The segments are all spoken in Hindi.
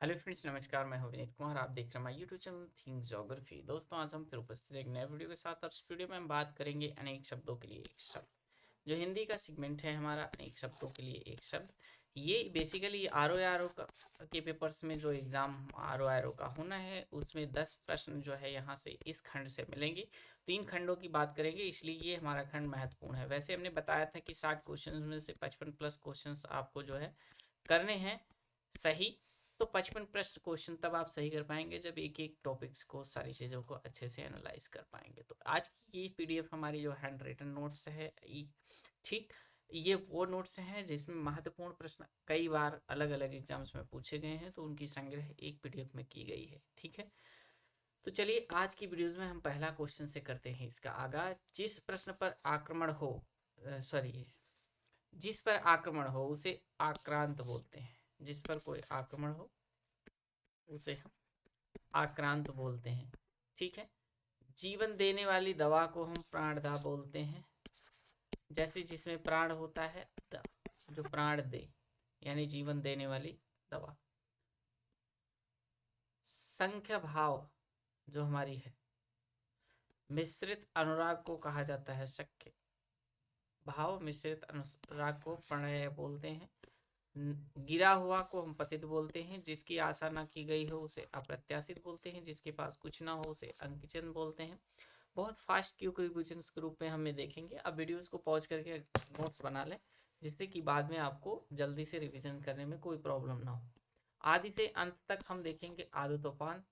हेलो फ्रेंड्स, नमस्कार। मैं हूं विनीत कुमार। आप देख रहे हैं हमारा यूट्यूब चैनल थिंक ज्योग्राफी। दोस्तों, आज हम फिर उपस्थित एक नए वीडियो के साथ, और इस वीडियो में हम बात करेंगे अनेक शब्दों के लिए एक शब्द। जो हिंदी का सेगमेंट है हमारा, अनेक शब्दों के लिए एक शब्द। ये बेसिकली आर ओ के पेपर्स में जो एग्जाम आर ओ का होना है, उसमें 10 प्रश्न जो है यहाँ से इस खंड से मिलेंगे। 3 खंडों की बात करेंगे, इसलिए ये हमारा खंड महत्वपूर्ण है। वैसे हमने बताया था कि 60 क्वेश्चन में से 55 प्लस क्वेश्चन आपको जो है करने हैं सही। तो 55 प्रश्न क्वेश्चन तब आप सही कर पाएंगे जब एक एक टॉपिक्स को, सारी चीज़ों को अच्छे से एनालाइज कर पाएंगे। तो आज की ये पीडीएफ हमारी जो हैंड रिटन नोट्स है, ठीक, ये वो नोट्स हैं जिसमें महत्वपूर्ण प्रश्न कई बार अलग अलग एग्जाम्स में पूछे गए हैं, तो उनकी संग्रह एक पीडीएफ में की गई है। ठीक है, तो चलिए आज की वीडियोस में हम पहला क्वेश्चन से करते हैं इसका आगाज। जिस पर आक्रमण हो उसे आक्रांत बोलते हैं। जिस पर कोई आक्रमण हो उसे हम आक्रांत बोलते हैं। ठीक है, जीवन देने वाली दवा को हम प्राणदा बोलते हैं। जैसे जिसमें प्राण होता है, द, जो प्राण दे, यानी जीवन देने वाली दवा। संख्या भाव जो हमारी है, मिश्रित अनुराग को कहा जाता है सख्य भाव। मिश्रित अनुराग को प्रणय बोलते हैं। गिरा हुआ को हम पतित बोलते हैं। जिसकी आशा ना की गई हो उसे अप्रत्याशित बोलते हैं। जिसके पास कुछ ना हो उसे अंकिचन बोलते हैं। बहुत फास्ट क्विक रिविजन के रूप में हमें देखेंगे। अब वीडियोस को पॉज करके नोट्स बना लें, जिससे कि बाद में आपको जल्दी से रिविजन करने में कोई प्रॉब्लम ना हो। आदि से अंत तक हम देखेंगे आदतोपांत।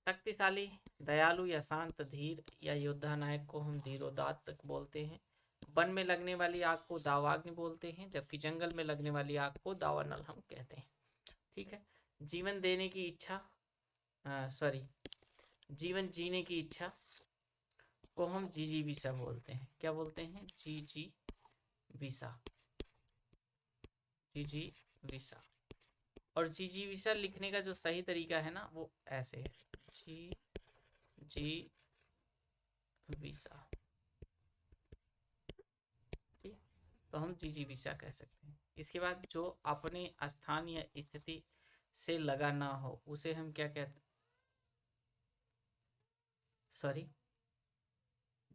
शक्तिशाली, दयालु या शांत, धीर या योद्धा नायक को हम धीरोदात्त बोलते हैं। वन में लगने वाली आग को दावाग्नि बोलते हैं, जबकि जंगल में लगने वाली आग को दावानल हम कहते हैं। ठीक है, जीवन देने की इच्छा, सॉरी, जीवन जीने की इच्छा को हम जिजीविषा बोलते हैं। क्या बोलते हैं? जिजीविषा। जिजीविषा। और जिजीविषा लिखने का जो सही तरीका है ना, वो ऐसे है, जी जी विषा। ठीक, तो हम जिजीविषा कह सकते हैं। इसके बाद जो अपने स्थान या स्थिति से लगा ना हो उसे हम क्या कहते, सॉरी,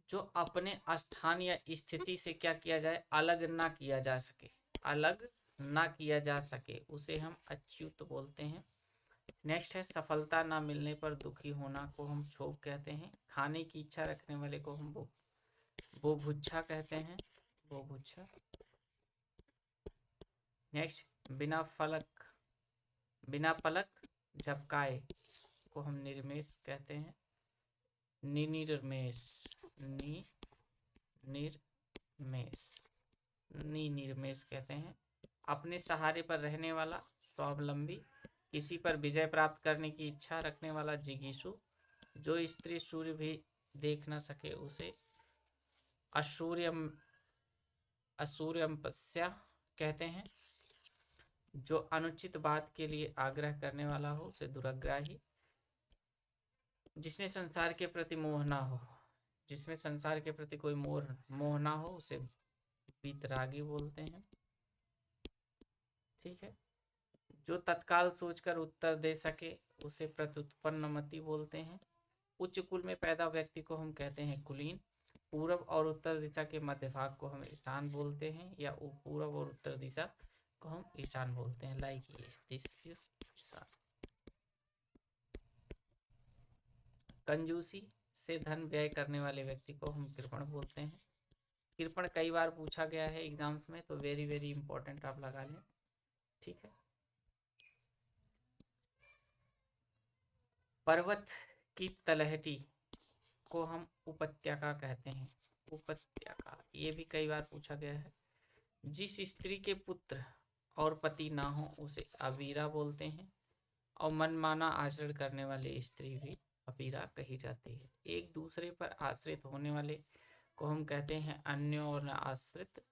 जो अपने स्थान या स्थिति से क्या किया जाए, अलग ना किया जा सके, अलग ना किया जा सके, उसे हम अच्युत बोलते हैं। नेक्स्ट है सफलता ना मिलने पर दुखी होना को हम क्षोभ कहते हैं। खाने की इच्छा रखने वाले को हम बोभुच्छा कहते हैं। बोभुच्छा। नेक्स्ट, बिना पलक झपकाए को हम निर्मेश कहते हैं। निर्मेश, नि निर्मेश, निर्मेश कहते हैं। अपने सहारे पर रहने वाला स्वावलंबी, किसी पर विजय प्राप्त करने की इच्छा रखने वाला जिगीषु, जो स्त्री सूर्य भी देख न सके उसे असूर्यम असूर्यमपस्या कहते हैं। जो अनुचित बात के लिए आग्रह करने वाला हो उसे दुराग्राही। जिसमें संसार के प्रति मोह ना हो, जिसमें संसार के प्रति कोई मोह ना हो उसे वितरागी बोलते हैं। ठीक है, जो तत्काल सोचकर उत्तर दे सके उसे प्रत्युत्पन्नमति बोलते हैं। उच्च कुल में पैदा व्यक्ति को हम कहते हैं कुलीन। पूरब और उत्तर दिशा के मध्य भाग को हम ईशान बोलते हैं, या पूरब और उत्तर दिशा को हम ईशान बोलते हैं। लाइक ये दिस इज ईशान। कंजूसी से धन व्यय करने वाले व्यक्ति को हम कृपण बोलते हैं। कृपण कई बार पूछा गया है एग्जाम्स में, तो वेरी वेरी इंपॉर्टेंट आप लगा लें। ठीक है, पर्वत की तलहटी को हम उपत्यका कहते हैं। उपत्यका, ये भी कई बार पूछा गया है। जिस स्त्री के पुत्र और पति ना हो उसे अवीरा बोलते हैं। और मनमाना आचरण करने वाली स्त्री भी अवीरा कही जाती है। एक दूसरे पर आश्रित होने वाले को हम कहते हैं अन्योन आश्रित।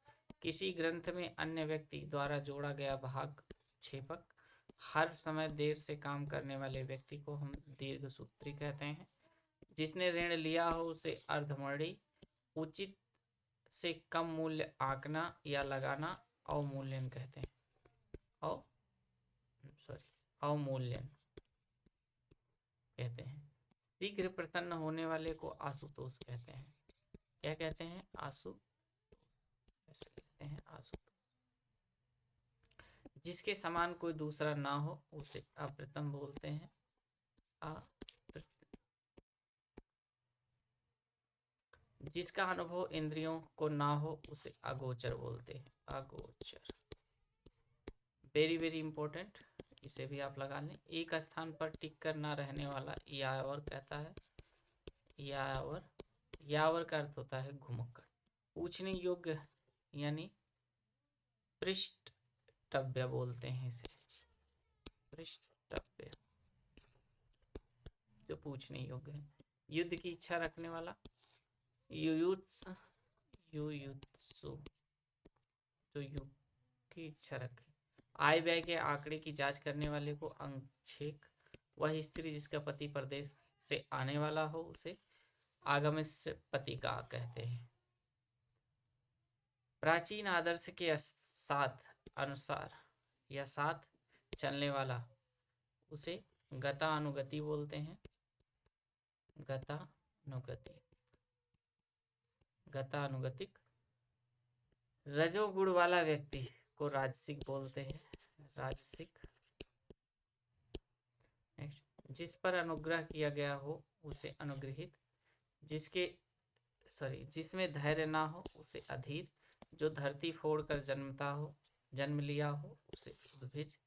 किसी ग्रंथ में अन्य व्यक्ति द्वारा जोड़ा गया भाग छेपक। हर समय देर से काम करने वाले व्यक्ति को हम दीर्घसूत्री कहते हैं। जिसने ऋण लिया हो उसे अर्धमर्णी। उचित से कम मूल्य आंकना या लगाना अवमूल्यन कहते हैं। और सॉरी, अवमूल्यन कहते हैं। शीघ्र प्रसन्न होने वाले को आशुतोष कहते हैं। क्या कहते हैं? ऐसे कहते हैं आशुतोष। जिसके समान कोई दूसरा ना हो उसे अप्रतिम बोलते हैं। जिसका अनुभव इंद्रियों को ना हो उसे अगोचर बोलते हैं। अगोचर वेरी वेरी इंपॉर्टेंट, इसे भी आप लगा लें। एक स्थान पर टिक कर ना रहने वाला यावर कहता है। यावर, यावर का अर्थ होता है घुमक्कड़। पूछने योग्य यानी पृष्ठव्य बोलते हैं इसे। पृष्ठव्य जो पूछने योग्य है। युद्ध की इच्छा रखने वाला युयुत्सु, युयुत्सु जो युद्ध की इच्छा रखे। आय व्यय के आंकड़े की जांच करने वाले को अंगक्षेक। वह स्त्री जिसका पति परदेश से आने वाला हो उसे आगमस्य पतिका कहते हैं। प्राचीन आदर्श के साथ अनुसार या साथ चलने वाला उसे गतानुगति बोलते हैं। गतानुगति, गतानुगतिक। रजोगुण वाला व्यक्ति को राजसिक बोलते हैं। राजसिक। नेक्स्ट, जिस पर अनुग्रह किया गया हो उसे अनुग्रहित। जिसमें धैर्य ना हो उसे अधीर। जो धरती फोड़कर जन्म लिया हो उसे उद्भिज।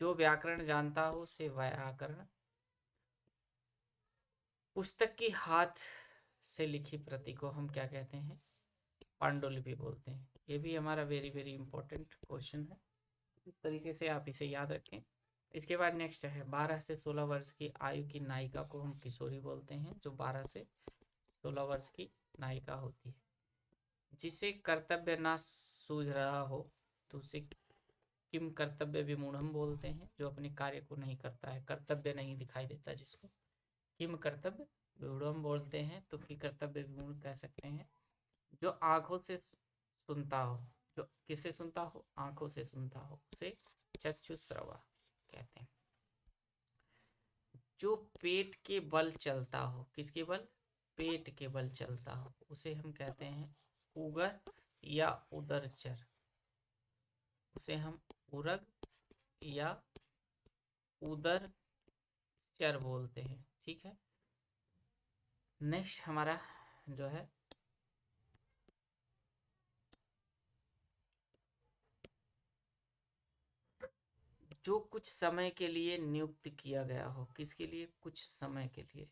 जो व्याकरण जानता हो उसे व्याकरण। पुस्तक की हाथ से लिखी प्रति को हम क्या कहते हैं? पांडुलिपि बोलते हैं। ये भी हमारा वेरी वेरी इंपॉर्टेंट क्वेश्चन है, इस तरीके से आप इसे याद रखें। इसके बाद नेक्स्ट है 12 से 16 वर्ष की आयु की नायिका को हम किशोरी बोलते हैं। जो 12 से 16 वर्ष की नायिका होती है। जिसे कर्तव्य ना सूझ रहा हो तो उसे किम कर्तव्य विमूढ़म बोलते हैं। जो अपने कार्य को नहीं करता है, कर्तव्य नहीं दिखाई देता जिसको, किम कर्तव्य विमूढ़म बोलते हैं। तो कि कर्तव्य विमूढ़ कह सकते हैं। जो आंखों से सुनता हो, जो किसे सुनता हो? आंखों से सुनता हो उसे चक्षुश्रवा कहते हैं। जो पेट के बल चलता हो, किसके बल? पेट के बल चलता हो उसे हम कहते हैं उगर या उदरचर। उसे हम उरग या उदरचर बोलते हैं। ठीक है। नेक्स्ट हमारा जो है जो कुछ समय के लिए नियुक्त किया गया हो, किसके लिए? कुछ समय के लिए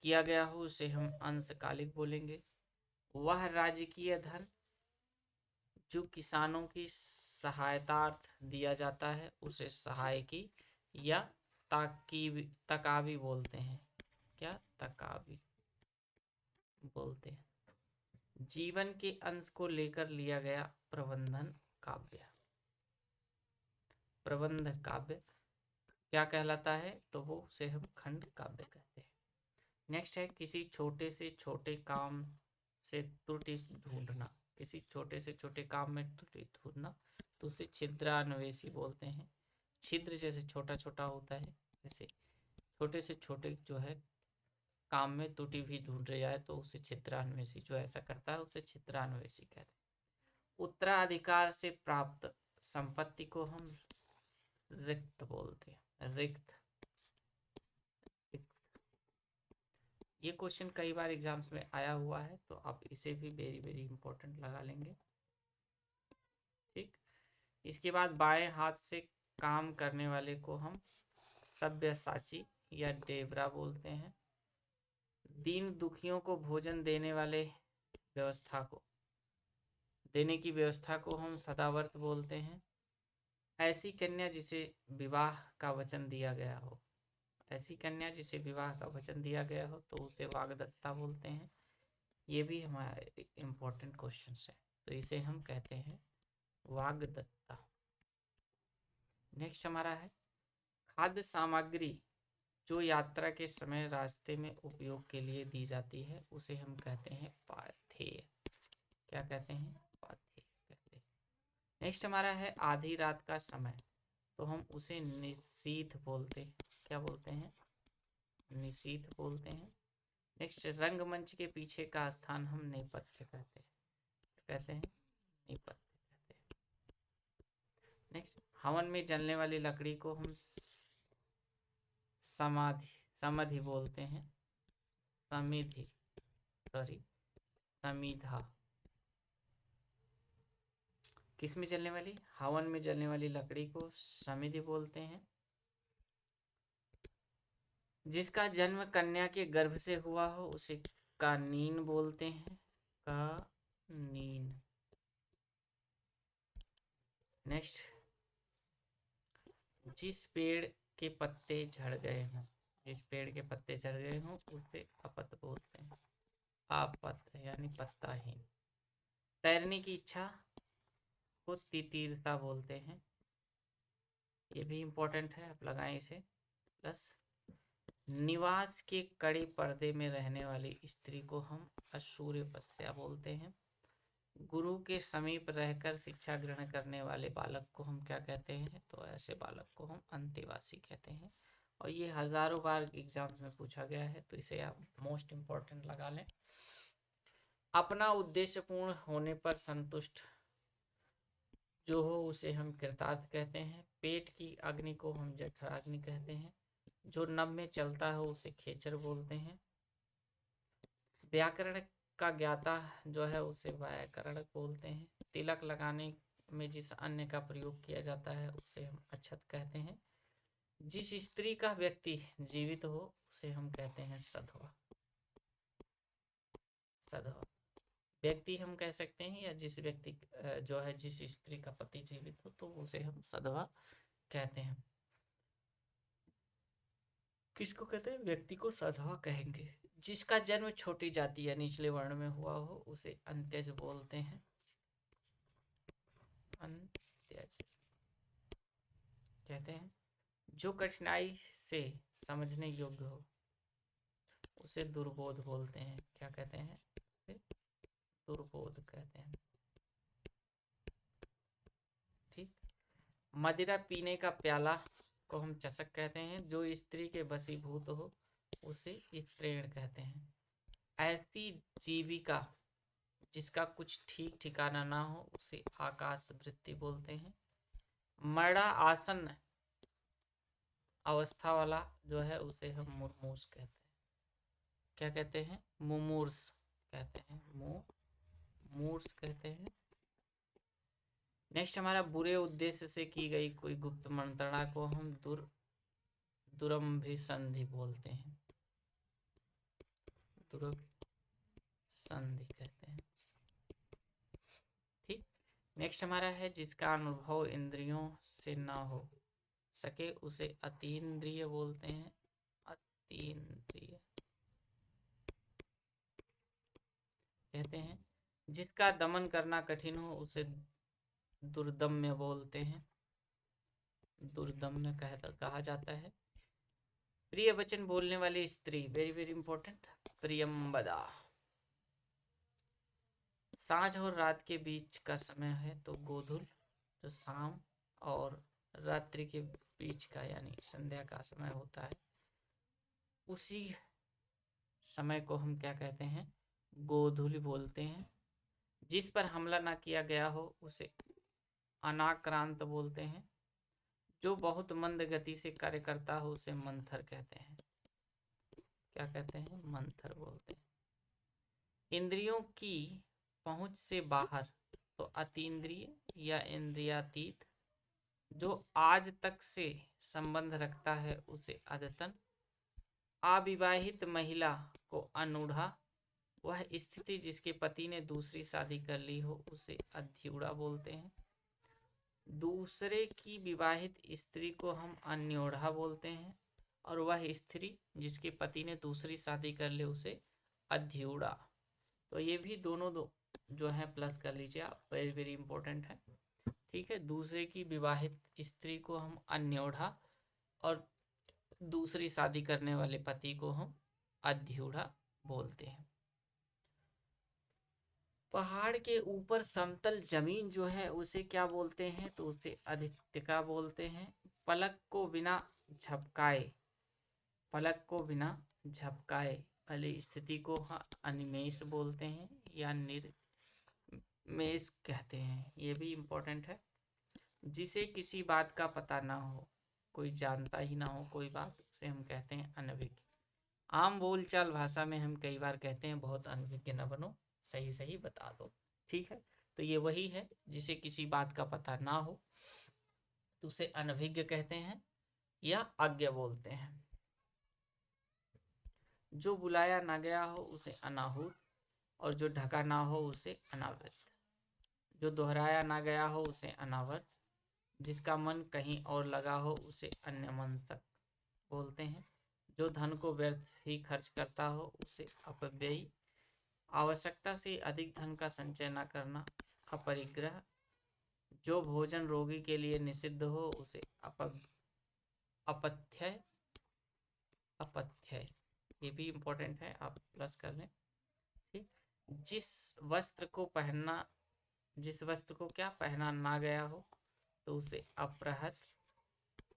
किया गया हो उसे हम अंशकालिक बोलेंगे। वह राजकीय धन जो किसानों की सहायतार्थ दिया जाता है उसे सहायकी या तकावी बोलते हैं। क्या? तकावी बोलते हैं। जीवन के अंश को लेकर लिया गया प्रबंधन काव्य। प्रबंध काव्य क्या कहलाता है? तो वो उसे हम खंड काव्य कहते हैं। नेक्स्ट है किसी छोटे से छोटे काम से त्रुटि ढूंढना। किसी छोटे से छोटे काम में त्रुटि ढूंढना तो उसे छिद्रान्वेषी बोलते हैं। छिद्र जैसे छोटा छोटा होता है, जैसे छोटे से छोटे जो है काम में त्रुटि भी ढूंढ जाए तो उसे छिद्रान्वेषी, जो ऐसा करता है उसे छिद्रान्वेषी कहते हैं। उत्तराधिकार से प्राप्त संपत्ति को हम रिक्त बोलते हैं। रिक्त। ये क्वेश्चन कई बार एग्जाम्स में आया हुआ है तो आप इसे भी वेरी वेरी इंपॉर्टेंट लगा लेंगे। ठीक। इसके बाद बाएं हाथ से काम करने वाले को हम सब्यसाची या डेबरा बोलते हैं। दीन दुखियों को भोजन देने वाले देने की व्यवस्था को हम सदावर्त बोलते हैं। ऐसी कन्या जिसे विवाह का वचन दिया गया हो, ऐसी कन्या जिसे विवाह का वचन दिया गया हो तो उसे वाग्दत्ता बोलते हैं। ये भी हमारे इम्पोर्टेंट क्वेश्चन है तो इसे हम कहते हैं वाग्दत्ता। नेक्स्ट हमारा है खाद्य सामग्री जो यात्रा के समय रास्ते में उपयोग के लिए दी जाती है उसे हम कहते हैं पाथेय। क्या कहते हैं? पाथेय कहते हैं। नेक्स्ट हमारा है आधी रात का समय। तो हम उसे निशीथ बोलते हैं। क्या बोलते हैं? निशीथ बोलते हैं। नेक्स्ट, रंगमंच के पीछे का स्थान हम नेपथ्य कहते हैं। कहते हैं नेपथ्य कहते हैं। नेक्स्ट, हवन में जलने वाली लकड़ी को हम समाधि बोलते हैं। समिधि, सॉरी, समिधा। किस में जलने वाली? हवन में जलने वाली लकड़ी को समिधि बोलते हैं। जिसका जन्म कन्या के गर्भ से हुआ हो उसे कानीन बोलते हैं। कानीन। नेक्स्ट, जिस पेड़ के पत्ते झड़ गए हों, जिस पेड़ के पत्ते झड़ गए हों उसे अपत बोलते हैं। आपत यानी पत्ताहीन। तैरने की इच्छा को तितीर्षा बोलते हैं। ये भी इंपॉर्टेंट है, आप लगाएं इसे। प्लस, निवास के कड़े पर्दे में रहने वाली स्त्री को हम असूर्यपस्या बोलते हैं। गुरु के समीप रहकर शिक्षा ग्रहण करने वाले बालक को हम क्या कहते हैं? तो ऐसे बालक को हम अंतेवासी कहते हैं। और ये हजारों बार एग्जाम्स में पूछा गया है, तो इसे आप मोस्ट इम्पोर्टेंट लगा लें। अपना उद्देश्य पूर्ण होने पर संतुष्ट जो हो उसे हम कृतार्थ कहते हैं। पेट की अग्नि को हम जठराग्नि कहते हैं। जो नभ में चलता हो उसे खेचर बोलते हैं। व्याकरण का ज्ञाता जो है उसे व्याकरण बोलते हैं। तिलक लगाने में जिस अन्य का प्रयोग किया जाता है उसे हम अक्षत कहते हैं। जिस स्त्री का व्यक्ति जीवित हो उसे हम कहते हैं सधवा। सधवा व्यक्ति हम कह सकते हैं, या जिस व्यक्ति जो है जिस स्त्री का पति जीवित हो तो उसे हम सधवा कहते हैं। किसको कहते हैं? व्यक्ति को सधवा कहेंगे। जिसका जन्म छोटी जाति या निचले वर्ण में हुआ हो उसे अंत्यज बोलते हैं। अंत्यज कहते हैं। जो कठिनाई से समझने योग्य हो उसे दुर्बोध बोलते हैं। क्या कहते हैं? दुर्बोध कहते हैं। ठीक। मदिरा पीने का प्याला को हम चषक कहते हैं। जो स्त्री के वशीभूत हो उसे स्त्रीण कहते हैं। ऐसी जीविका जिसका कुछ ठीक ठिकाना ना हो उसे आकाश वृत्ति बोलते हैं। मरड़ा आसन अवस्था वाला जो है उसे हम मुमूर्ष कहते हैं। क्या कहते हैं? मुमूर्ष कहते हैं। मुमूर्ष कहते हैं। नेक्स्ट, हमारा बुरे उद्देश्य से की गई कोई गुप्त मंत्रणा को हम दुरंभिसंधि बोलते हैं। दुरंभिसंधि कहते हैं। ठीक। नेक्स्ट हमारा है जिसका अनुभव इंद्रियों से ना हो सके उसे अतीन्द्रिय बोलते हैं। अतीन्द्रिय कहते हैं। जिसका दमन करना कठिन हो उसे दुर्दम्य बोलते हैं। दुर्दम्य कहा जाता है। प्रिय वचन बोलने वाली स्त्री, वेरी वेरी इंपॉर्टेंट, प्रियंबदा। सांझ और रात के बीच का समय है तो गोधुल, जो शाम और रात्रि के बीच का यानी संध्या का समय होता है उसी समय को हम क्या कहते हैं? गोधूली बोलते हैं। जिस पर हमला ना किया गया हो उसे अनाक्रांत बोलते हैं। जो बहुत मंद गति से कार्य करता हो उसे मंथर कहते हैं। क्या कहते हैं? मंथर बोलते हैं। इंद्रियों की पहुंच से बाहर तो अतीन्द्रिय या इंद्रियातीत। जो आज तक से संबंध रखता है उसे अद्यतन। अविवाहित महिला को अनूढ़ा। वह स्थिति जिसके पति ने दूसरी शादी कर ली हो उसे अध्यूढ़ा बोलते हैं। दूसरे की विवाहित स्त्री को हम अन्योढ़ा बोलते हैं। और वह स्त्री जिसके पति ने दूसरी शादी कर ली उसे अध्यूढ़ा। तो ये भी दोनों जो है प्लस कर लीजिए आप, वेरी वेरी इंपॉर्टेंट है। ठीक है। दूसरे की विवाहित स्त्री को हम अन्योढ़ा और दूसरी शादी करने वाले पति को हम अध्यूढ़ा बोलते हैं। पहाड़ के ऊपर समतल जमीन जो है उसे क्या बोलते हैं? तो उसे अधिष्ठिका बोलते हैं। पलक को बिना झपकाए, पलक को बिना झपकाए वाली स्थिति को अनिमेष बोलते हैं या निर्मेष कहते हैं। ये भी इम्पोर्टेंट है। जिसे किसी बात का पता ना हो, कोई जानता ही ना हो कोई बात, उसे हम कहते हैं अनभिज्ञ। आम बोलचाल भाषा में हम कई बार कहते हैं बहुत अनभिज्ञ न बनो, सही सही बता दो। ठीक है, तो ये वही है, जिसे किसी बात का पता ना हो तो उसे अनभिज्ञ कहते हैं या अज्ञ बोलते हैं। जो बुलाया ना गया हो उसे अनाहूत, और जो ढका ना हो उसे अनावृत। जो दोहराया ना गया हो उसे अनावर्त, जिसका मन कहीं और लगा हो उसे अन्यमनस्क बोलते हैं। जो धन को व्यर्थ ही खर्च करता हो उसे अपव्ययी, आवश्यकता से अधिक धन का संचय न करना अपरिग्रह, जो भोजन रोगी के लिए निषिद्ध हो उसे अपथ्य, अपथ्य ये भी इम्पोर्टेंट है, आप प्लस कर लें। ठीक, जिस वस्त्र को क्या पहना ना गया हो तो उसे अपृहत,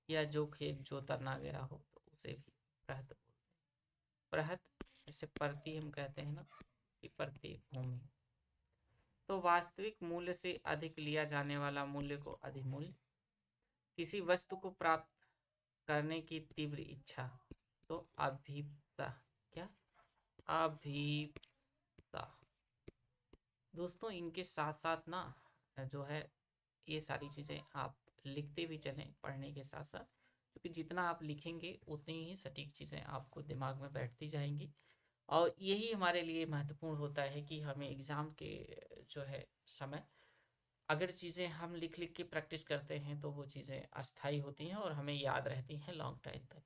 या जो खेत जोता ना गया हो तो उसे भी प्रहत बोलते हैं। प्रहत जैसे परती हम कहते हैं ना, कि परती भूमि। तो वास्तविक मूल्य से अधिक लिया जाने वाला मूल्य को अधिमूल्य, किसी वस्तु को प्राप्त करने की तीव्र इच्छा तो अभीप्सा। क्या? अभीप्सा। दोस्तों इनके साथ साथ ना जो है ये सारी चीज़ें आप लिखते भी चलें पढ़ने के साथ साथ, क्योंकि जितना आप लिखेंगे उतनी ही सटीक चीज़ें आपको दिमाग में बैठती जाएंगी। और यही हमारे लिए महत्वपूर्ण होता है कि हमें एग्ज़ाम के जो है समय अगर चीज़ें हम लिख लिख के प्रैक्टिस करते हैं तो वो चीज़ें अस्थाई होती हैं और हमें याद रहती हैं लॉन्ग टाइम तक।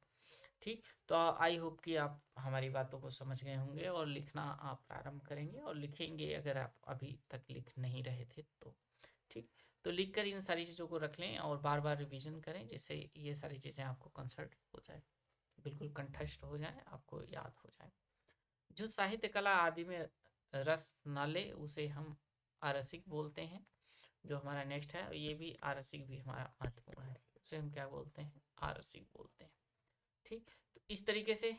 ठीक, तो आई होप कि आप हमारी बातों को समझ गए होंगे और लिखना आप प्रारंभ करेंगे और लिखेंगे अगर आप अभी तक लिख नहीं रहे थे तो। ठीक, तो लिख कर इन सारी चीज़ों को रख लें और बार बार रिवीजन करें, जिससे ये सारी चीज़ें आपको कंसर्ट हो जाए, बिल्कुल कंठस्थ हो जाए, आपको याद हो जाए। जो साहित्य कला आदि में रस न ले उसे हम आरसिक बोलते हैं। जो हमारा नेक्स्ट है ये भी आरसिक भी हमारा महत्वपूर्ण है, उसे हम क्या बोलते हैं? आरसिक बोलते हैं। ठीक, तो इस तरीके से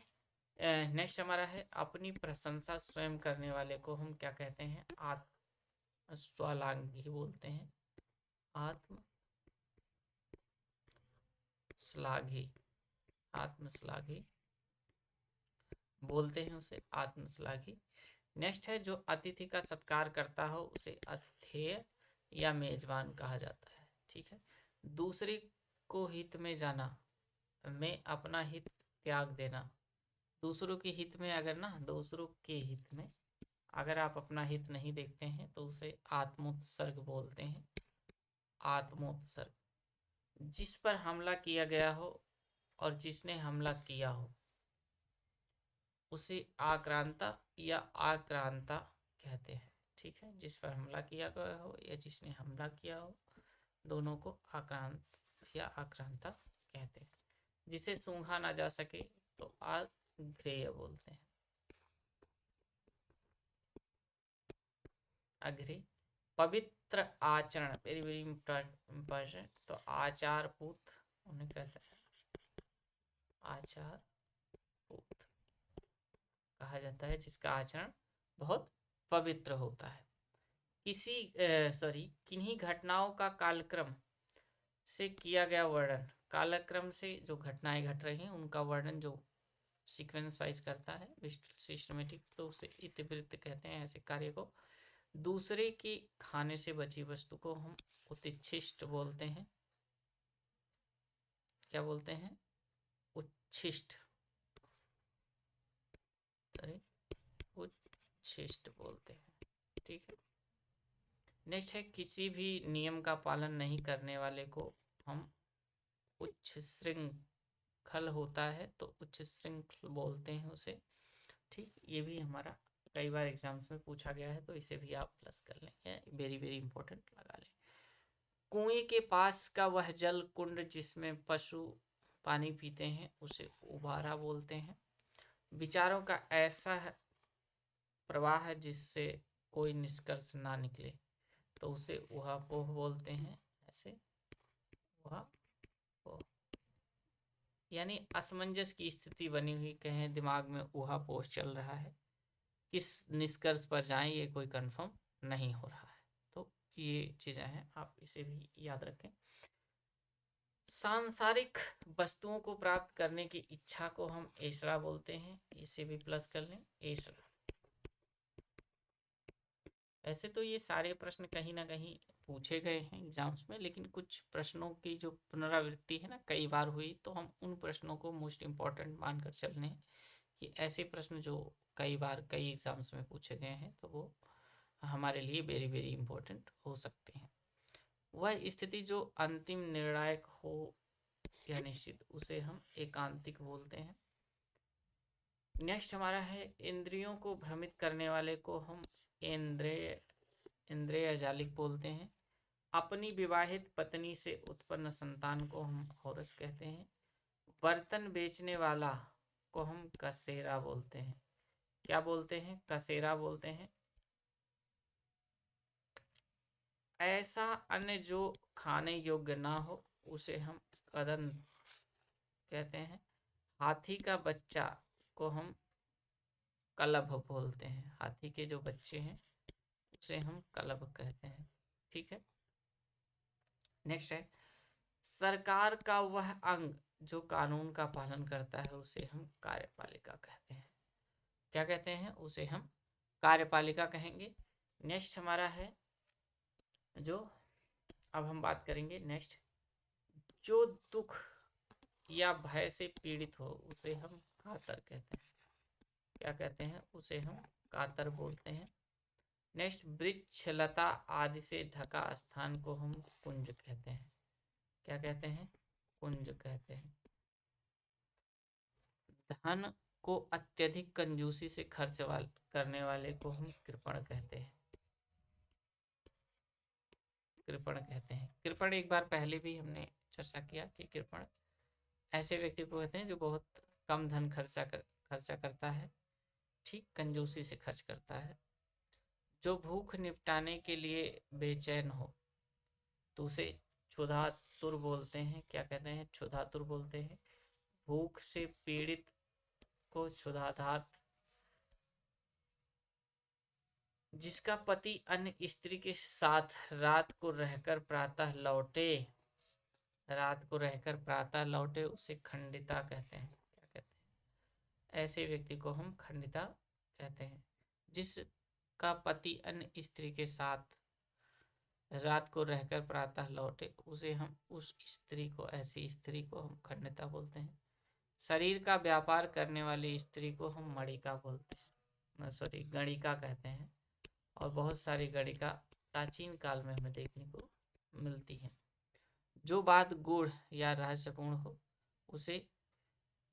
नेक्स्ट हमारा है अपनी प्रशंसा स्वयं करने वाले को हम क्या कहते हैं? आत्म स्वालांघी बोलते हैं। आत्म श्लाघी, आत्मश्लाघी बोलते हैं उसे, आत्मश्लाघी। नेक्स्ट है जो अतिथि का सत्कार करता हो उसे अतिथेय या मेजबान कहा जाता है। ठीक है, दूसरे को हित में जाना, में अपना हित त्याग देना। दूसरों के हित में अगर ना, दूसरों के हित में अगर आप अपना हित नहीं देखते हैं तो उसे आत्मोत्सर्ग बोलते हैं। आत्मोत्सर्ग, जिस पर हमला किया गया हो और जिसने हमला किया हो उसे आक्रांता या आक्रांता कहते हैं। ठीक है, जिस पर हमला किया गया हो या जिसने हमला किया हो दोनों को आक्रांत या आक्रांता कहते हैं। जिसे सूंघा ना जा सके तो अग्रेय बोलते हैं। अग्रेय। पवित्र आचरण, वेरी वेरी इंपॉर्टेंट, तो आचार पूत उन्हें कहते हैं, आचार पूत कहा जाता है जिसका आचरण बहुत पवित्र होता है। किन्हीं घटनाओं का कालक्रम से किया गया वर्णन, कालक्रम से जो घटनाएं घट रही हैं उनका वर्णन जो सीक्वेंस वाइज करता है सिस्टमेटिक, तो उसे इतिवृत्त कहते हैं ऐसे कार्य को। दूसरे के खाने से बची वस्तु को हम उच्छिष्ट बोलते हैं। क्या बोलते हैं? उच्छिष्ट, उच्छिष्ट बोलते हैं। ठीक है, नेक्स्ट है किसी भी नियम का पालन नहीं करने वाले को हम उच्च श्रृंखल होता है तो उच्च श्रृंखल बोलते हैं उसे। ठीक, ये भी हमारा कई बार एग्जाम्स में पूछा गया है तो इसे भी आप प्लस कर लें, वेरी वेरी इंपॉर्टेंट लगा लें। कुएं के पास का वह जल कुंड जिसमें पशु पानी पीते हैं उसे उबारा बोलते हैं। विचारों का ऐसा प्रवाह जिससे कोई निष्कर्ष ना निकले तो उसे ऊहापोह बोलते हैं। ऐसे ऊहापोह। यानी असमंजस की स्थिति बनी हुई, कहें दिमाग में ऊहापोह चल रहा है, किस निष्कर्ष पर जाएं ये कोई कंफर्म नहीं हो रहा है। तो ये चीजें हैं, आप इसे भी याद रखें। सांसारिक वस्तुओं को प्राप्त करने की इच्छा को हम ऐशरा बोलते हैं, इसे भी प्लस कर लें, ऐशरा। ऐसे तो ये सारे प्रश्न कहीं ना कहीं पूछे गए हैं एग्जाम्स में, लेकिन कुछ प्रश्नों की जो पुनरावृत्ति है ना, कई बार हुई, तो हम उन प्रश्नों को मोस्ट इम्पॉर्टेंट मानकर चलने हैं कि ऐसे प्रश्न जो कई बार कई एग्जाम्स में पूछे गए हैं तो वो हमारे लिए वेरी वेरी इंपॉर्टेंट हो सकते हैं। वह स्थिति जो अंतिम निर्णायक हो या निश्चित, उसे हम एकांतिक बोलते हैं। नेक्स्ट हमारा है इंद्रियों को भ्रमित करने वाले को हम इंद्रिय जालिक बोलते हैं। अपनी विवाहित पत्नी से उत्पन्न संतान को हम औरस कहते हैं। बर्तन बेचने वाला को हम कसेरा बोलते हैं। क्या बोलते हैं? कसेरा बोलते हैं। ऐसा अन्न जो खाने योग्य ना हो उसे हम कदंत कहते हैं। हाथी का बच्चा को हम कलभ बोलते हैं। हाथी के जो बच्चे हैं उसे हम कलभ कहते हैं। ठीक है। नेक्स्ट है सरकार का वह अंग जो कानून का पालन करता है उसे हम कार्यपालिका कहते हैं। क्या कहते हैं? उसे हम कार्यपालिका कहेंगे। नेक्स्ट हमारा है जो, अब हम बात करेंगे नेक्स्ट, जो दुख या भय से पीड़ित हो उसे हम कातर कहते हैं। क्या कहते हैं? उसे हम कातर बोलते हैं। नेक्स्ट, वृक्ष लता आदि से ढका स्थान को हम कुंज कहते हैं। क्या कहते हैं? कुंज कहते हैं। धन को अत्यधिक कंजूसी से खर्च करने वाले को हम कृपण कहते हैं। कृपण कहते हैं। कृपण एक बार पहले भी हमने चर्चा किया कि कृपण ऐसे व्यक्ति को कहते हैं जो बहुत कम धन खर्चा करता है, ठीक कंजूसी से खर्च करता है। जो भूख निपटाने के लिए बेचैन हो तो उसे क्षुधातुर बोलते हैं। क्या कहते हैं? क्षुधातुर बोलते हैं। भूख से पीड़ित को क्षुधाधार। जिसका पति अन्य स्त्री के साथ रात को रहकर प्रातः लौटे उसे खंडिता कहते हैं। क्या कहते हैं? ऐसे व्यक्ति को हम खंडिता कहते हैं। जिसका पति अन्य स्त्री के साथ रात को रहकर प्रातः लौटे उसे हम उस स्त्री को, ऐसी स्त्री को हम खंडिता बोलते हैं। शरीर का व्यापार करने वाली स्त्री को हम मणिका बोलते हैं, सॉरी गणिका कहते हैं। और बहुत सारी गणिका प्राचीन काल में हमें देखने को मिलती है। जो बात गूढ़ या रहस्यपूर्ण हो उसे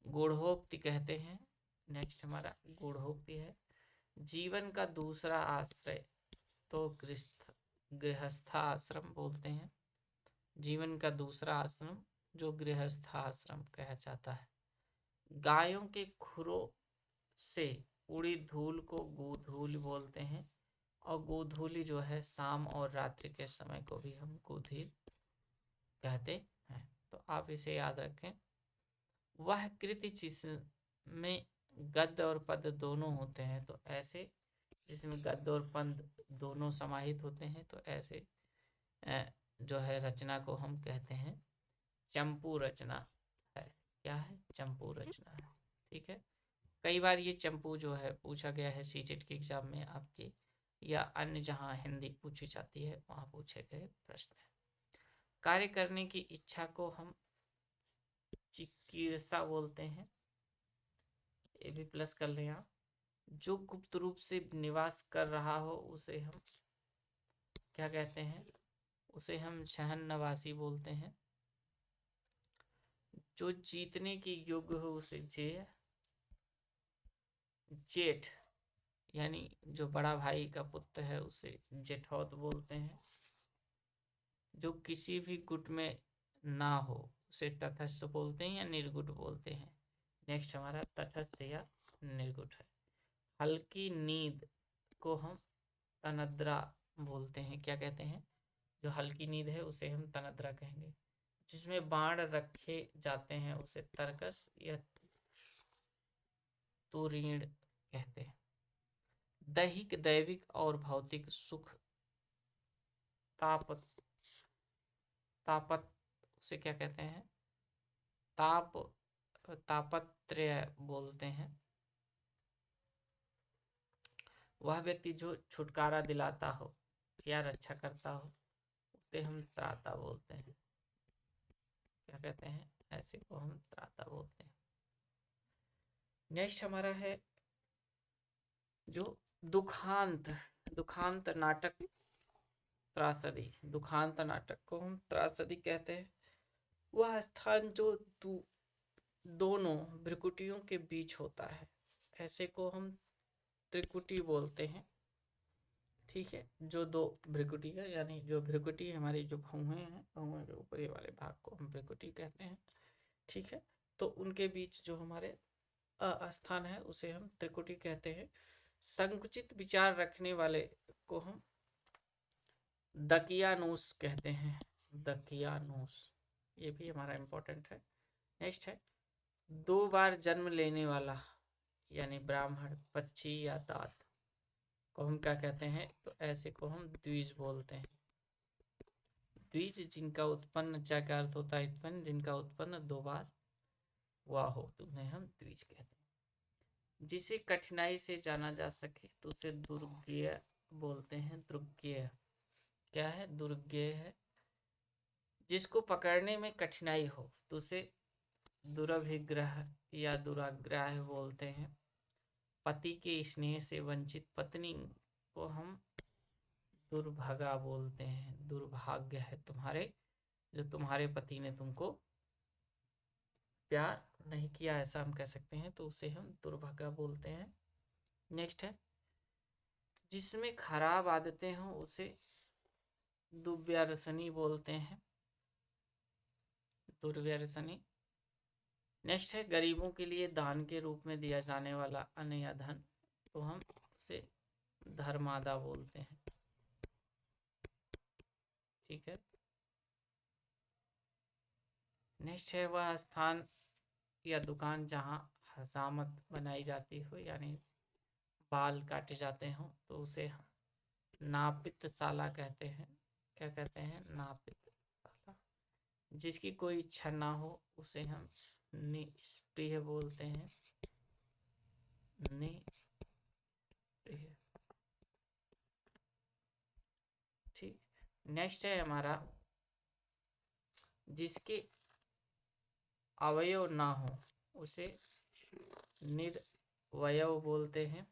गूढ़ोक्ति कहते हैं। नेक्स्ट हमारा गूढ़ोक्ति है। जीवन का दूसरा आश्रय तो गृहस्थाश्रम बोलते हैं। जीवन का दूसरा आश्रम जो गृहस्थाश्रम कहा जाता है। गायों के खुरों से उड़ी धूल को गोधूलि बोलते हैं। और गोधूलि जो है शाम और रात्रि के समय को भी हम गोधूलि कहते हैं। तो आप इसे याद रखें। वह कृति जिसमें गद्य और पद दोनों होते हैं, तो ऐसे जिसमें गद्य और पद दोनों समाहित होते हैं, तो ऐसे जो है रचना को हम कहते हैं चंपू रचना है। क्या है? चंपू रचना है। ठीक है। कई बार ये चंपू जो है पूछा गया है सीटेट के एग्जाम में आपके, या अन्य जहाँ हिंदी पूछी जाती है वहाँ पूछे गए प्रश्न है। कार्य करने की इच्छा को हम चिकीर्षा बोलते हैं। ये भी प्लस कर लें आप। जो गुप्त रूप से निवास कर रहा हो उसे हम क्या कहते हैं? उसे हम शहन नवासी बोलते हैं। जो जीतने के योग्य हो उसे जेठ, यानी जो बड़ा भाई का पुत्र है उसे जेठौत बोलते हैं। जो किसी भी गुट में ना हो उसे तटस्थ बोलते हैं या निर्गुट बोलते हैं। नेक्स्ट हमारा तटस्थ या निर्गुट है। हल्की नींद को हम तनद्रा बोलते हैं। क्या कहते हैं? जो हल्की नींद है उसे हम तनद्रा कहेंगे। जिसमें बाण रखे जाते हैं उसे तर्कस या तुरीण कहते हैं। दैहिक, दैविक और भौतिक सुख, ताप, तापत उसे क्या कहते हैं, ताप, तापत्रय बोलते हैं। वह व्यक्ति जो छुटकारा दिलाता हो या रक्षा करता हो उसे हम त्राता बोलते हैं। क्या कहते हैं, ऐसे को हम त्राता बोलते हैं। नेक्स्ट हमारा है जो दुखांत, दुखांत नाटक त्रासदी। दुखांत नाटक को हम त्रासदी कहते हैं। वह स्थान जो दोनों भ्रुकुटियों के बीच होता है, ऐसे को हम त्रिकुटी बोलते हैं। ठीक है, जो दो भ्रुकुटी है, यानी जो भ्रुकुटी हमारी जो भौहें हैं, भौहों के ऊपरी वाले भाग को हम भ्रुकुटी कहते हैं। ठीक है, तो उनके बीच जो हमारे स्थान है उसे हम त्रिकुटी कहते हैं। संकुचित विचार रखने वाले को हम दकियानूस कहते हैं। दकियानूस, ये भी हमारा इंपॉर्टेंट है। नेक्स्ट है 2 बार जन्म लेने वाला, यानी ब्राह्मण, पक्षी या दात को हम क्या कहते हैं, तो ऐसे को हम द्विज बोलते हैं। द्विज जिनका उत्पन्न, चा का अर्थ होता है उत्पन्न, जिनका उत्पन्न 2 बार हुआ हो तो उन्हें हम द्विज कहते हैं। जिसे कठिनाई से जाना जा सके तो उसे दुर्ज्ञेय बोलते हैं। दुर्ज्ञेय क्या है, दुर्ज्ञेय है। जिसको पकड़ने में कठिनाई हो तो उसे दुरभिग्रह या दुराग्रह बोलते हैं। पति के स्नेह से वंचित पत्नी को हम दुर्भागा बोलते हैं। दुर्भाग्य है तुम्हारे, जो तुम्हारे पति ने तुमको प्यार नहीं किया, ऐसा हम कह सकते हैं, तो उसे हम दुर्भागा बोलते हैं। नेक्स्ट है जिसमें खराब आदतें हों उसे दुर्व्यसनी बोलते हैं। दुर्व्यसनी। नेक्स्ट है गरीबों के लिए दान के रूप में दिया जाने वाला अन्न या धन, तो हम उसे धर्मादा बोलते हैं। ठीक है, नेक्स्ट है वह स्थान या दुकान जहाँ हजामत बनाई जाती हो, यानी बाल काटे जाते हों, तो उसे हम नापितशाला कहते हैं। क्या कहते हैं, नापितशाला। जिसकी कोई इच्छा ना हो उसे हम निष्प्रिय बोलते हैं। निष्प्रिय। ठीक, नेक्स्ट है हमारा जिसके अवयव ना हो उसे निर्वयव बोलते हैं।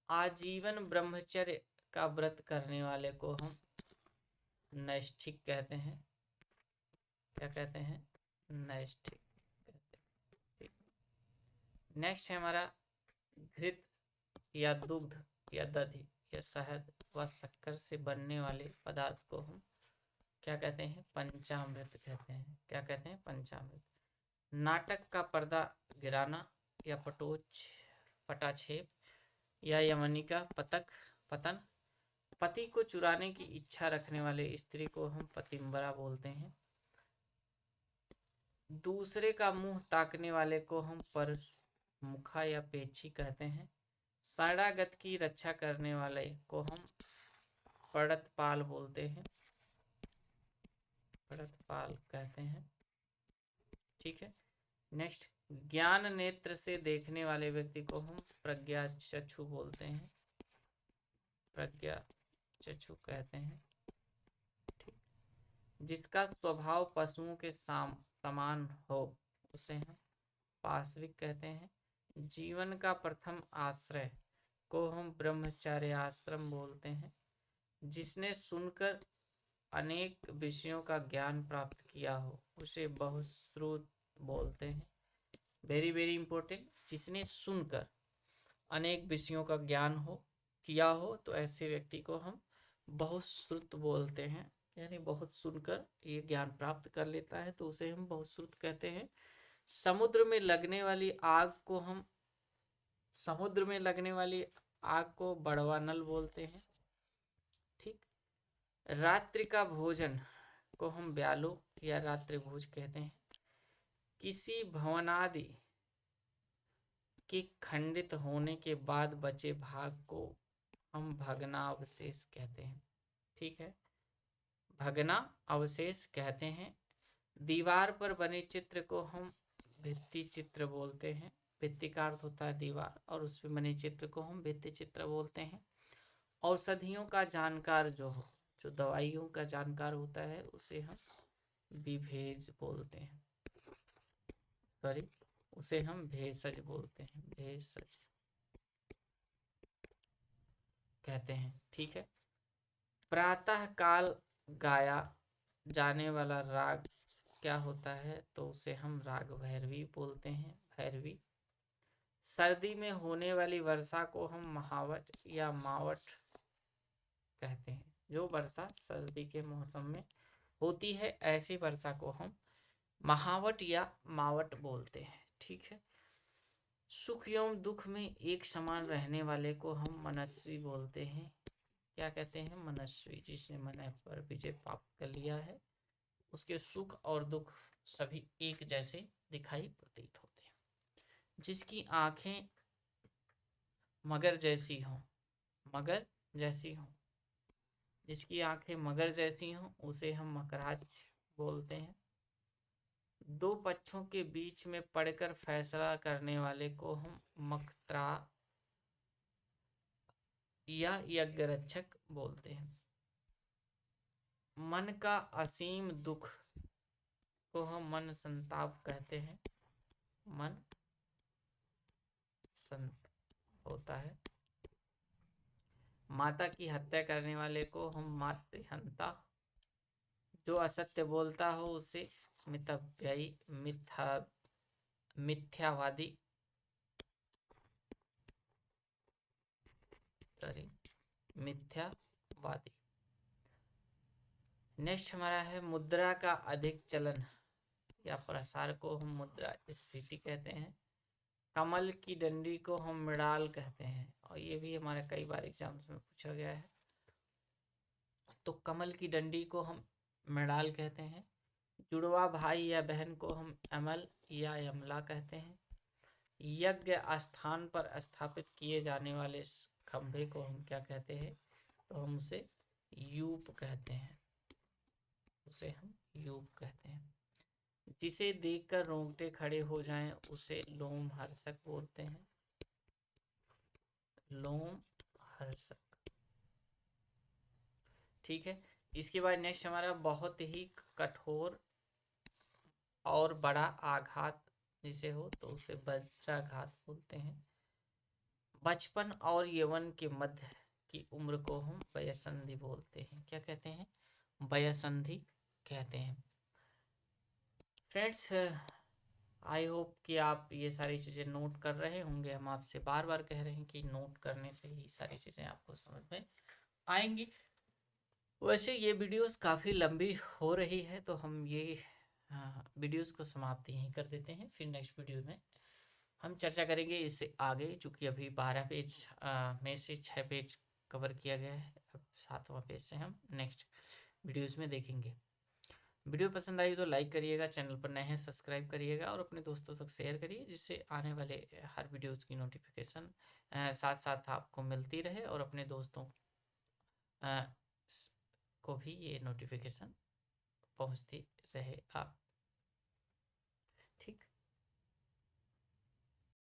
आजीवन ब्रह्मचर्य का व्रत करने वाले को हम नैष्ठिक कहते हैं। क्या कहते हैं, नैष्ठिक कहते हैं। ठीक, नेक्स्ट है हमारा घृत या दुग्ध या दधि या शहद व शक्कर से बनने वाले पदार्थ को हम क्या कहते हैं, पंचामृत कहते हैं। क्या कहते हैं, पंचामृत। नाटक का पर्दा गिराना या पटाक्षेप या यमनी का पतन। पति को चुराने की इच्छा रखने वाले स्त्री को हम पतिंबरा बोलते हैं। दूसरे का मुंह ताकने वाले को हम परमुखा या पेची कहते हैं। शरणागत की रक्षा करने वाले को हम पड़तपाल बोलते हैं। पड़तपाल कहते हैं। ठीक है, नेक्स्ट ज्ञान नेत्र से देखने वाले व्यक्ति को हम प्रज्ञा चक्षु बोलते हैं। प्रज्ञा चक्षु कहते हैं। ठीक, जिसका स्वभाव पशुओं के समान हो उसे हम पाशविक कहते हैं। जीवन का प्रथम आश्रय को हम ब्रह्मचर्य आश्रम बोलते हैं। जिसने सुनकर अनेक विषयों का ज्ञान प्राप्त किया हो उसे बहुश्रुत बोलते हैं। वेरी वेरी इंपॉर्टेंट, जिसने सुनकर अनेक विषयों का ज्ञान किया हो तो ऐसे व्यक्ति को हम बहुश्रुत बोलते हैं। यानी बहुत सुनकर ये ज्ञान प्राप्त कर लेता है तो उसे हम बहुश्रुत कहते हैं। समुद्र में लगने वाली आग को बड़वा नल बोलते हैं। ठीक, रात्रि का भोजन को हम ब्यालू या रात्रिभोज कहते हैं। किसी भवनादि के खंडित होने के बाद बचे भाग को हम भग्नावशेष कहते हैं। ठीक है, भग्ना अवशेष कहते हैं। दीवार पर बने चित्र को हम भित्ति चित्र बोलते हैं। भित्ति का अर्थ होता है दीवार, और उस पर बने चित्र को हम भित्ति चित्र बोलते हैं। औषधियों का जानकार जो हो, जो दवाइयों का जानकार होता है, उसे हम विभेज बोलते हैं। सॉरी, उसे हम भेषज बोलते हैं, भेषज कहते हैं। ठीक है, प्रातः काल गाया जाने वाला राग क्या होता है, तो उसे हम राग भैरवी बोलते हैं, भैरवी। सर्दी में होने वाली वर्षा को हम महावट या मावट कहते हैं। जो वर्षा सर्दी के मौसम में होती है, ऐसी वर्षा को हम महावट या मावट बोलते हैं। ठीक है, सुख एवं दुख में एक समान रहने वाले को हम मनस्वी बोलते हैं। क्या कहते हैं? मनस्वी। जिसने मन पर विजय प्राप्त कर लिया है, उसके सुख और दुख सभी एक जैसे दिखाई प्रतीत होते हैं। जिसकी आंखें मगर जैसी हों, मगर जैसी हों, जिसकी आंखें मगर जैसी हों, उसे हम मकराज बोलते हैं। दो पक्षों के बीच में पड़कर फैसला करने वाले को हम मक्त्रा या यज्ञरक्षक बोलते हैं। मन का असीम दुख को हम मन संताप कहते हैं। मन संत होता है। माता की हत्या करने वाले को हम मातृहंता, जो असत्य बोलता हो उसे मितव्ययी, मिथ्यावादी, मिथ्यावादी। नेक्स्ट हमारा है मुद्रा का अधिक चलन या प्रसार को हम मुद्रा स्फीति कहते हैं। कमल की डंडी को हम मृणाल कहते हैं, और ये भी हमारे कई बार एग्जाम्स में पूछा गया है। तो कमल की डंडी को हम मृणाल कहते हैं। जुड़वा भाई या बहन को हम अमल या यमला कहते हैं। यज्ञ स्थान पर स्थापित किए जाने वाले खंभे को हम क्या कहते हैं? तो हम उसे यूप कहते हैं, उसे हम यूप कहते हैं। जिसे देखकर रोंगटे खड़े हो जाएं, उसे लोम हर्षक बोलते हैं, लोम हर्षक। ठीक है, इसके बाद नेक्स्ट हमारा बहुत ही कठोर और बड़ा आघात जिसे हो, तो उसे वज्राघात बोलते हैं। बचपन और यौवन के मध्य की उम्र को हम वयसंधि बोलते हैं। क्या कहते हैं? वयसंधि कहते हैं। फ्रेंड्स, आई होप कि आप ये सारी चीज़ें नोट कर रहे होंगे। हम आपसे बार बार कह रहे हैं कि नोट करने से ही सारी चीज़ें आपको समझ में आएंगी। वैसे ये वीडियोस काफ़ी लंबी हो रही है, तो हम ये वीडियोस को समाप्त यहीं कर देते हैं। फिर नेक्स्ट वीडियो में हम चर्चा करेंगे इससे आगे, चूँकि अभी 12 पेज में से 6 पेज कवर किया गया है। अब 7वां पेज से हम नेक्स्ट वीडियोज़ में देखेंगे। वीडियो पसंद आई तो लाइक करिएगा, चैनल पर नए हैं सब्सक्राइब करिएगा, और अपने दोस्तों तक शेयर करिए, जिससे आने वाले हर वीडियोज़ की नोटिफिकेशन साथ साथ आपको मिलती रहे, और अपने दोस्तों को भी ये नोटिफिकेशन पहुंचती रहे आप